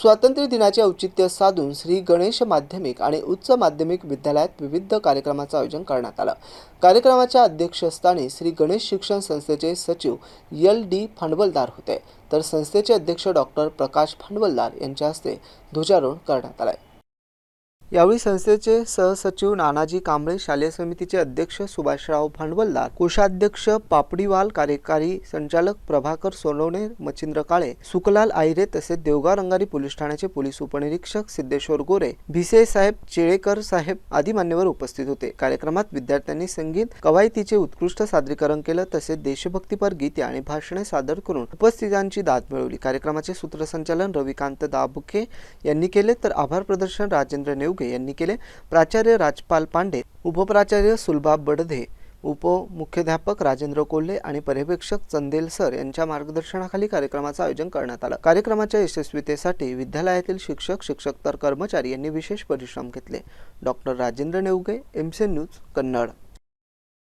स्वातंत्र्य दिनाचे औचित्य साधून श्री गणेश माध्यमिक आणि उच्च माध्यमिक विद्यालयात विविध कार्यक्रमांचे आयोजन करण्यात आलं। कार्यक्रमाच्या अध्यक्षस्थानी श्री गणेश शिक्षण संस्थेचे सचिव LD भांडवलदार होते, तर संस्थेचे अध्यक्ष डॉक्टर प्रकाश भांडवलदार यांच्या हस्ते ध्वजारोहण करण्यात आले। यावेळी संस्थेचे सहसचिव नानाजी कांबळे, शालेय समितीचे अध्यक्ष सुभाषराव भांडवलदार, कोषाध्यक्ष पापडीवाल, कार्यकारी संचालक प्रभाकर सोनवणे, मच्छिंद्र काळे, सुखलाल आहिरे तसेच देवगाव रंगारी पोलीस ठाण्याचे पोलीस उपनिरीक्षक सिद्धेश्वर गोरे, भिसे साहेब, चेळेकर साहेब आदी मान्यवर उपस्थित होते। कार्यक्रमात विद्यार्थ्यांनी संगीत कवायतीचे उत्कृष्ट सादरीकरण केले, तसेच देशभक्तीपर गीते आणि भाषणे सादर करून उपस्थितांची दाद मिळवली। कार्यक्रमाचे सूत्रसंचालन रविकांत दाबके यांनी केले, तर आभार प्रदर्शन राजेंद्र नेवगे यांनी केले। प्राचार्य राजपाल पांडे, उपप्राचार्य सुलभा बडधे, उपमुख्याध्यापक राजेंद्र कोल्हे आणि पर्यवेक्षक चंदेल सर यांच्या मार्गदर्शनाखाली कार्यक्रमाचे आयोजन करण्यात आले। कार्यक्रमाच्या यशस्वीतेसाठी विद्यालयातील शिक्षक, शिक्षक तर कर्मचारी यांनी विशेष परिश्रम घेतले। Doctor Rajendra Nevge, MC news, Kannada.